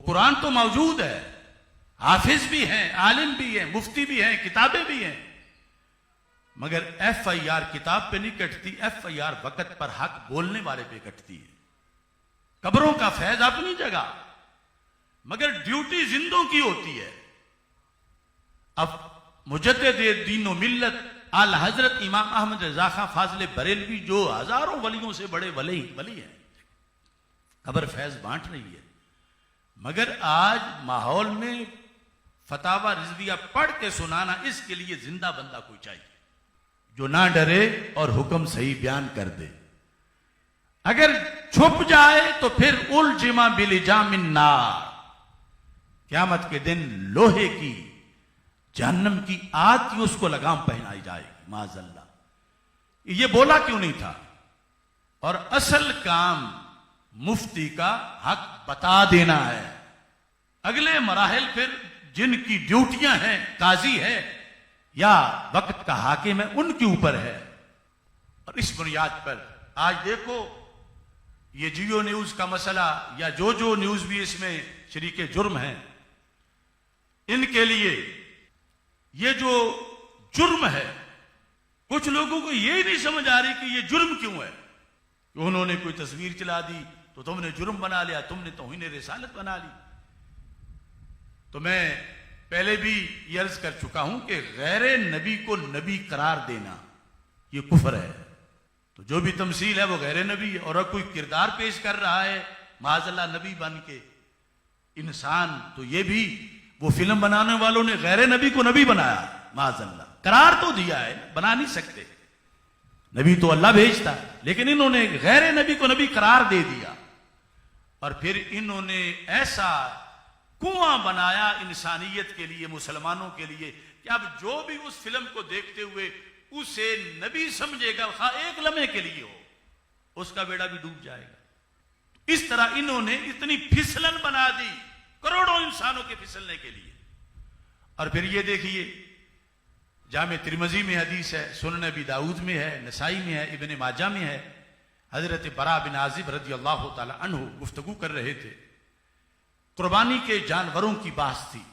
कुरान तो मौजूद है, हाफिज भी हैं, आलिम भी हैं, मुफ्ती भी हैं, किताबें भी हैं, मगर FIR किताब पे नहीं कटती, FIR वक्त पर हक बोलने वाले पे कटती है। कब्रों का फैज अपनी जगह, मगर ड्यूटी जिंदों की होती है। अब मुजद्दिद दीन व मिल्लत आला हजरत इमाम अहमद रज़ा खां फाज़िल बरेलवी, जो हजारों वलियों से बड़े वली हैं, खबर फैज बांट रही है, मगर आज माहौल में फतावा रिजविया पढ़ के सुनाना, इसके लिए जिंदा बंदा कोई चाहिए जो ना डरे और हुक्म सही बयान कर दे। अगर छुप जाए तो फिर उलजिमा बिलिजामिन नार, क़यामत के दिन लोहे की जहन्नम की आग की उसको लगाम पहनाई जाएगी माज़अल्लाह। ये बोला क्यों नहीं था? और असल काम मुफ्ती का हक बता देना है। अगले मराहिल फिर जिनकी ड्यूटियां हैं, काजी है या वक्त का हाकिम है, उनके ऊपर है। और इस बुनियाद पर आज देखो, ये जियो न्यूज का मसला या जो न्यूज भी इसमें शरीके जुर्म है, इनके लिए ये जो जुर्म है, कुछ लोगों को यही नहीं समझ आ रही कि ये जुर्म क्यों है। कि उन्होंने कोई तस्वीर चला दी तो तुमने जुर्म बना लिया, तुमने तौहीन रिसालत बना ली। तो मैं पहले भी ये अर्ज कर चुका हूं कि गैर नबी को नबी करार देना ये कुफर है। तो जो भी तमसील है वो गैर नबी है। और अब कोई किरदार पेश कर रहा है माज़अल्लाह नबी बन के इंसान, तो ये भी वो फिल्म बनाने वालों ने गैर नबी को नबी बनाया। माज़अल्लाह करार तो दिया है, बना नहीं सकते, नबी तो अल्लाह भेजता, लेकिन इन्होंने गैर नबी को नबी करार दे दिया। और फिर इन्होंने ऐसा कुआं बनाया इंसानियत के लिए, मुसलमानों के लिए, कि अब जो भी उस फिल्म को देखते हुए उसे नबी समझेगा, हाँ एक लम्हे के लिए हो, उसका बेड़ा भी डूब जाएगा। इस तरह इन्होंने इतनी फिसलन बना दी करोड़ों इंसानों के फिसलने के लिए। और फिर ये देखिए, जामे तिरमिज़ी में हदीस है, सुनन नबी दाऊद में है, नसाई में है, इब्ने माजा में है। हजरत बरा बिन आजिब रज़ी अल्लाह तआला अन्हु गुफ्तगू कर रहे थे, कुर्बानी के जानवरों की बात थी।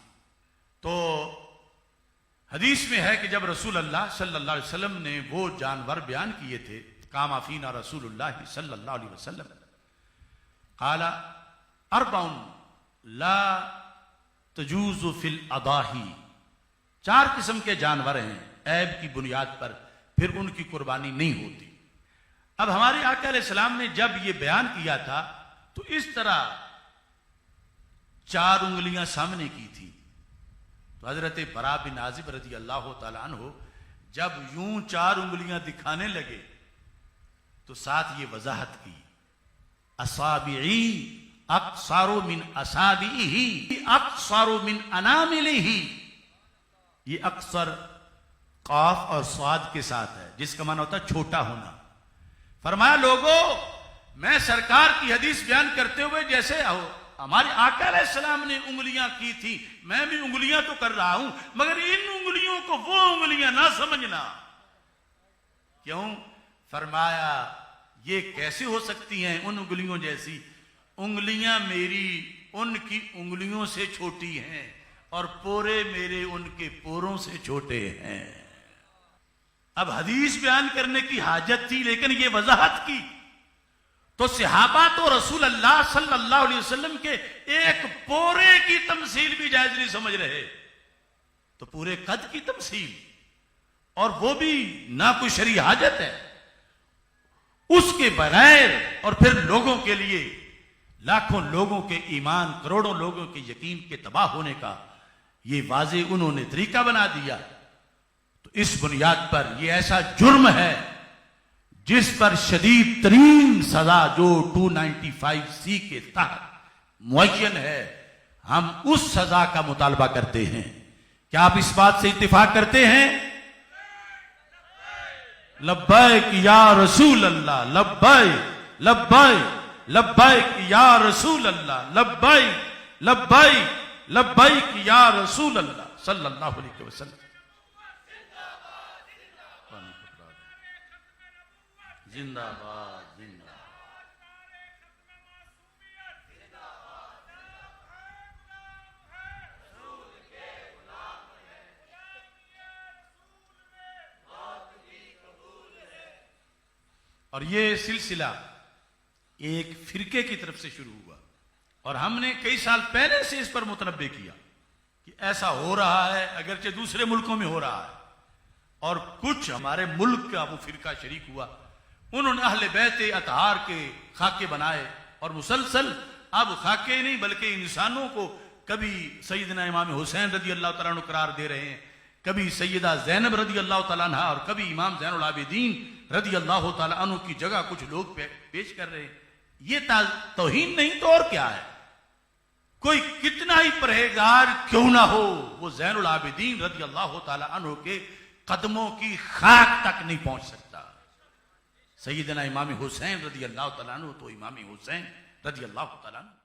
तो हदीस में है कि जब रसूल अल्लाह सल्लल्लाहु अलैहि वसल्लम ने वो जानवर बयान किए थे, कामा फीना रसूलुल्लाह सल्लल्लाहु अलैहि वसल्लम काला अरबाउन ला तजूज़ु फिल अदाही, 4 किस्म के जानवर हैं, ऐब की बुनियाद पर फिर उनकी कुर्बानी नहीं होती। अब हमारे आका अलैहिस्सलाम ने जब ये बयान किया था तो इस तरह 4 उंगलियां सामने की थी। तो हजरत बरा बिन आजिब रज़ी अल्लाह तआला अन्हु जब यूं 4 उंगलियां दिखाने लगे तो साथ ये वजाहत की, असाबिई अक्सारो मिन असाबिही अक्सारो मिन अनामिलिही। ये अक्सर काफ और स्वाद के साथ है, जिसका माना होता है छोटा होना। फरमाया लोगों, मैं सरकार की हदीस बयान करते हुए जैसे हमारे आका अलैहिस्सलाम ने उंगलियां की थी, मैं भी उंगलियां तो कर रहा हूं, मगर इन उंगलियों को वो उंगलियां ना समझना। क्यों? फरमाया ये कैसे हो सकती हैं उन उंगलियों जैसी? उंगलियां मेरी उनकी उंगलियों से छोटी हैं और पोरे मेरे उनके पोरों से छोटे हैं। अब हदीस बयान करने की हाजत थी, लेकिन ये वजाहत की तो सहाबा तो रसूल अल्लाह सल्लल्लाहु अलैहि वसल्लम के एक पोरे की तमसील भी जायज नहीं समझ रहे, तो पूरे कद की तमसील, और वो भी ना कोई शरई हाजत है उसके बगैर। और फिर लोगों के लिए, लाखों लोगों के ईमान, करोड़ों लोगों के यकीन के तबाह होने का ये वाजे उन्होंने तरीका बना दिया। तो इस बुनियाद पर ये ऐसा जुर्म है जिस पर शदीद तरीन सजा जो 295C के तहत मुअय्यन है, हम उस सजा का मुतालबा करते हैं। क्या आप इस बात से इत्तिफाक करते हैं? लब्बैक या रसूल अल्लाह, लब्बैक लब्बैक लब्बैक या रसूल अल्लाह, लब्बैक लब्बैक लब्बैक या रसूल अल्लाह सल्लल्लाहु अलैहि वसल्लम। जिंदाबाद जिंदाबाद। और ये सिलसिला एक फिरके की तरफ से शुरू हुआ और हमने कई साल पहले से इस पर मुतनब्बे किया कि ऐसा हो रहा है, अगरचे दूसरे मुल्कों में हो रहा है। और कुछ हमारे मुल्क का वो फिरका शरीक हुआ, उन्होंने अहले बैत अतहार के खाके बनाए और मुसलसल अब खाके नहीं बल्कि इंसानों को कभी सैयदना इमाम हुसैन रजी अल्लाह तआला अन्हु करार दे रहे हैं, कभी सैयदा ज़ैनब रजी अल्लाह तआला अन्हा और कभी इमाम ज़ैनुल आबिदीन रजी अल्लाह तआला अन्हु की जगह कुछ लोग पेश कर रहे हैं। ये तौहीन नहीं तो और क्या है? कोई कितना ही परहेजगार क्यों ना हो, वो ज़ैनुल आबिदीन रजी अल्लाह तआला अन्हु के कदमों की खाक तक नहीं पहुंच सकता। सैयदना इमाम हुसैन रजी अल्लाह तआला अन्हु तो इमाम हुसैन रजी अल्लाह तआला अन्हु।